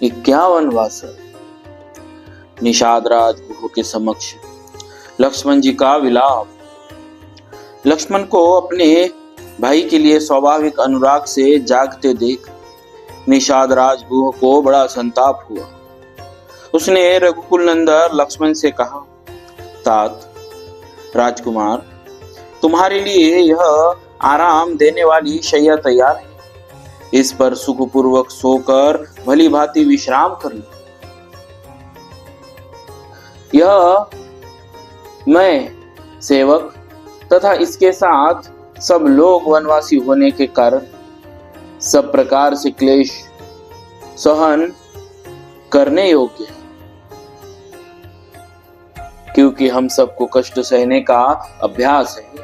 51 washer. Nishad राजगुह के समक्ष लक्ष्मण जी का विलाप। लक्ष्मण को अपने भाई के लिए स्वाभाविक अनुराग से जागते देख निषाद राजगुह को बड़ा संताप हुआ। उसने रघुकुल नंदन लक्ष्मण से कहा, तात राजकुमार, तुम्हारे लिए यह आराम देने वाली शैया तैयार है, इस पर सुखपूर्वक सोकर भली भांति विश्राम कर लो। यह मैं सेवक तथा इसके साथ सब लोग वनवासी होने के कारण सब प्रकार से क्लेश सहन करने योग्य है, क्योंकि हम सबको कष्ट सहने का अभ्यास है।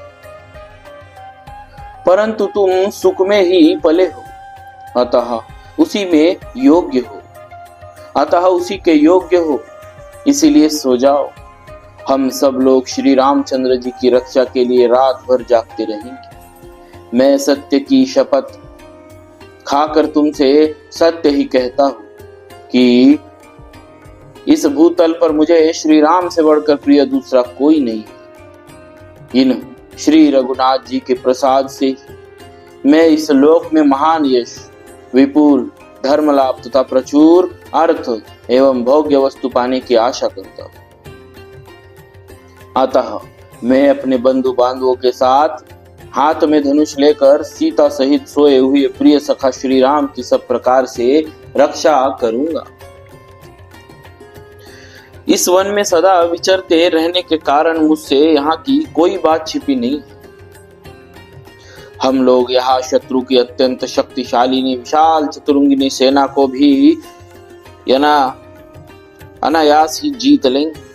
परंतु तुम सुख में ही पले हो, अतः उसी में योग्य हो, अतः उसी के योग्य हो, इसीलिए सो जाओ। हम सब लोग श्री रामचंद्र जी की रक्षा के लिए रात भर जागते रहेंगे। मैं सत्य की शपथ खाकर तुमसे सत्य ही कहता हूं कि इस भूतल पर मुझे श्री राम से बढ़कर प्रिय दूसरा कोई नहीं है। इन श्री रघुनाथ जी के प्रसाद से मैं इस लोक में महान यश, विपुल धर्म लाभ तथा प्रचुर अर्थ एवं भोग्य वस्तु पाने की आशा करता हूं। अतः मैं अपने बंधु बांधवों के साथ हाथ में धनुष लेकर सीता सहित सोए हुए प्रिय सखा श्री राम की सब प्रकार से रक्षा करूंगा। इस वन में सदा विचरते रहने के कारण मुझसे यहाँ की कोई बात छिपी नहीं है। हम लोग यहाँ शत्रु की अत्यंत शक्तिशाली विशाल चतुरंगिनी सेना को भी अनायास ही जीत लेंगे।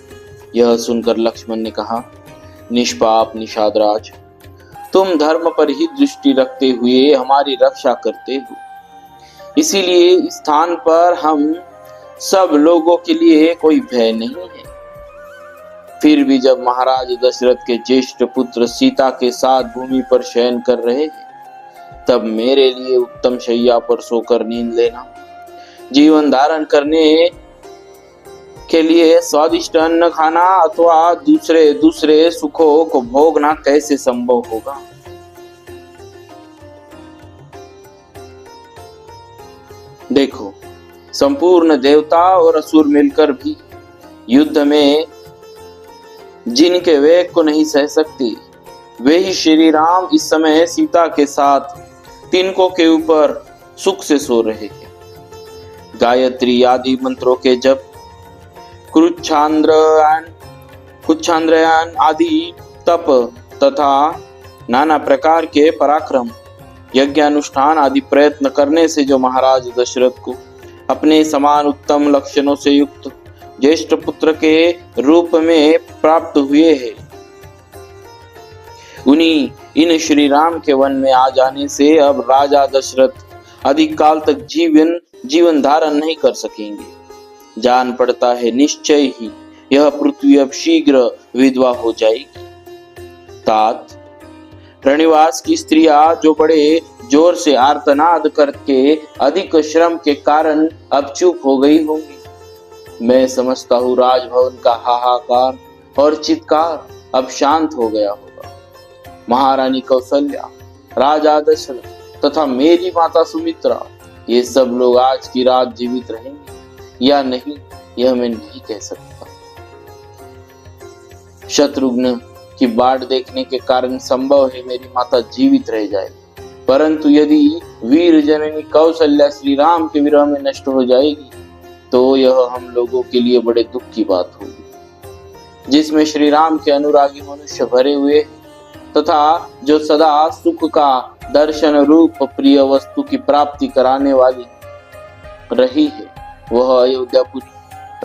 यह सुनकर लक्ष्मण ने कहा, निष्पाप निषाद राज, तुम धर्म पर ही दृष्टि रखते हुए हमारी रक्षा करते हो, इसीलिए इस स्थान पर हम सब लोगों के लिए कोई भय नहीं है। फिर भी जब महाराज दशरथ के ज्येष्ठ पुत्र सीता के साथ भूमि पर शयन कर रहे हैं, तब मेरे लिए उत्तम शैया पर सोकर नींद लेना, जीवन धारण करने के लिए स्वादिष्ट अन्न खाना अथवा दूसरे सुखों को भोगना कैसे संभव होगा। देखो, संपूर्ण देवता और असुर मिलकर भी युद्ध में जिनके वेग को नहीं सह सकते, वे ही श्री राम इस समय सीता के साथ तिनकों के ऊपर सुख से सो रहे हैं। गायत्री आदि मंत्रों के जप, कुच्छांद्रयान आदि तप तथा नाना प्रकार के पराक्रम, यज्ञानुष्ठान आदि प्रयत्न करने से जो महाराज दशरथ को अपने समान उत्तम लक्षणों से युक्त ज्येष्ठ पुत्र के रूप में प्राप्त हुए हैं, उन्हीं इन श्री राम के वन में आ जाने से अब राजा दशरथ अधिक काल तक जीवन धारण नहीं कर सकेंगे। जान पड़ता है निश्चय ही यह पृथ्वी अब शीघ्र विधवा हो जाएगी। तात, रणिवास की स्त्रियां जो बड़े जोर से आर्तनाद करके अधिक श्रम के कारण अब चुप हो गई होंगी। मैं समझता हूँ राजभवन का हाहाकार और चित्कार अब शांत हो गया होगा। महारानी कौशल्या, राजा दशरथ तथा मेरी माता सुमित्रा, ये सब लोग आज की रात जीवित रहेंगे या नहीं, यह मैं नहीं कह सकता। शत्रुघ्न की बाढ़ देखने के कारण संभव है मेरी माता जीवित रह जाए, परंतु यदि वीर जननी कौशल्या श्री राम के विरह में नष्ट हो जाएगी तो यह हम लोगों के लिए बड़े दुख की बात होगी, जिसमें श्री राम के अनुरागी मनुष्य भरे हुए तथा जो सदा सुख का दर्शन रूप प्रिय वस्तु की प्राप्ति कराने वाली रही है, वह अयोध्यापुरी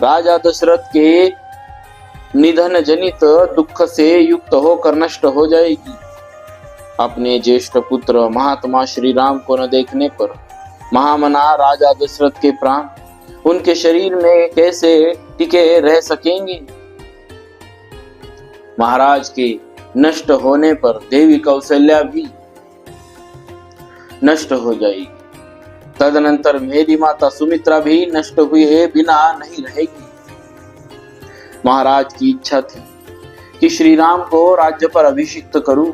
राजा दशरथ के निधन जनित दुख से युक्त होकर नष्ट हो जाएगी। अपने ज्येष्ठ पुत्र महात्मा श्री राम को न देखने पर महामना राजा दशरथ के प्राण उनके शरीर में कैसे टिके रह सकेंगे। महाराज के नष्ट होने पर देवी कौशल्या भी नष्ट हो जाएगी तदनंतर मेरी माता सुमित्रा भी नष्ट हुए बिना नहीं रहेगी। महाराज की इच्छा थी कि श्री राम को राज्य पर अभिषिक्त करूं।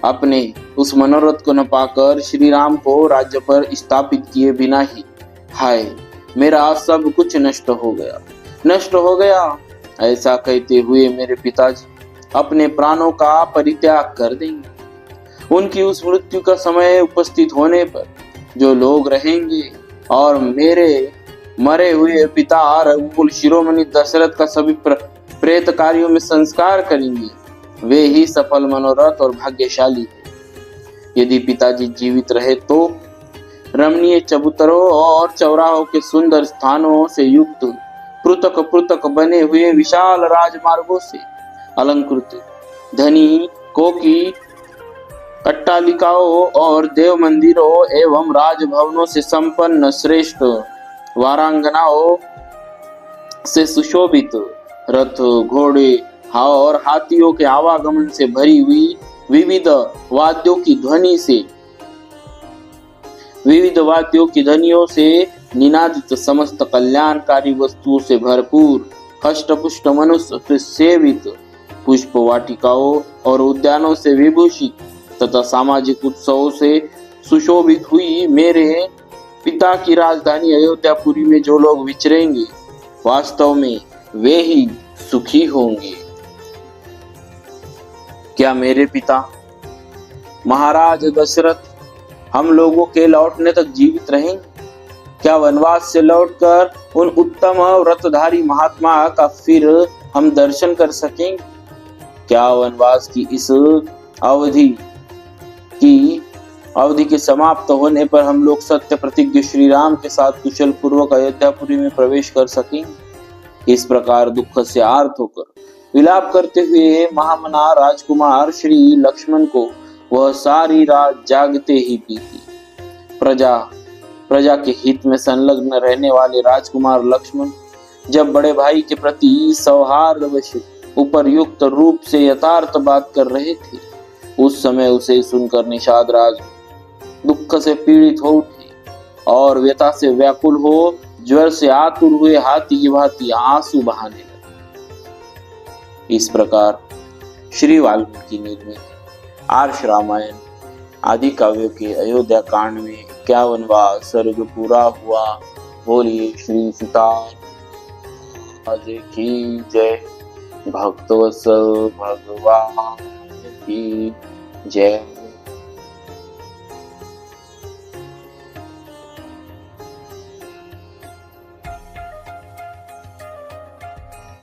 अपने उस मनोरथ को न पाकर श्री राम को राज्य पर स्थापित किए बिना ही हाय मेरा सब कुछ नष्ट हो गया। ऐसा कहते हुए मेरे पिताजी अपने प्राणों का परित्याग कर देंगे। उनकी उस मृत्यु का समय उपस्थित होने पर जो लोग रहेंगे और मेरे मरे हुए पिता रघुकुल शिरोमणि दशरथ का सभी प्रेत कार्यों में संस्कार करेंगे, वे ही सफल मनोरथ और भाग्यशाली है। यदि पिताजी जीवित रहे तो रमणीय चबूतरों और चौराहों के सुंदर स्थानों से युक्त पृथक पृथक बने हुए विशाल राजमार्गों से अलंकृत धनी कोकी अट्टालिकाओं और देव मंदिरों एवं राजभवनों से संपन्न श्रेष्ठ वारांगनाओं से सुशोभित रथ घोड़े और हाथियों के आवागमन से भरी हुई विविध वाद्यों की ध्वनियों से निनादित समस्त कल्याणकारी वस्तुओं से भरपूर हष्टपुष्ट मनुष्य से सेवित पुष्प वाटिकाओं और उद्यानों से विभूषित तथा सामाजिक उत्सवों से सुशोभित हुई मेरे पिता की राजधानी अयोध्यापुरी में जो लोग विचरेंगे वास्तव में वे ही सुखी होंगे। क्या मेरे पिता महाराज दशरथ हम लोगों के लौटने तक जीवित रहेंगे? क्या वनवास से लौटकर उन उत्तम व्रतधारी महात्मा का फिर हम दर्शन कर सकेंगे? क्या वनवास की इस अवधि के समाप्त होने पर हम लोग सत्य प्रतिज्ञ श्री राम के साथ कुशल पूर्वक अयोध्यापुरी में प्रवेश कर सकेंगे? इस प्रकार दुख से आर्त होकर विलाप करते हुए महामना राजकुमार श्री लक्ष्मण को वह सारी रात जागते ही बीती। प्रजा के हित में संलग्न रहने वाले राजकुमार लक्ष्मण जब बड़े भाई के प्रति सौहार्दवश उपरयुक्त रूप से यथार्थ बात कर रहे थे, उस समय उसे सुनकर निषाद राज दुख से पीड़ित हो उठे और व्यथा से व्याकुल हो ज्वर से आतुर हुए हाथी की भांति आंसू बहाने लगे। इस प्रकार श्री वाल्मीकि निर्मित आर्ष रामायण आदि काव्यों के अयोध्या कांड में 51वां सर्ग पूरा हुआ। बोलिए श्री सीता की जय। भक्तवत्सल भगवान की जय।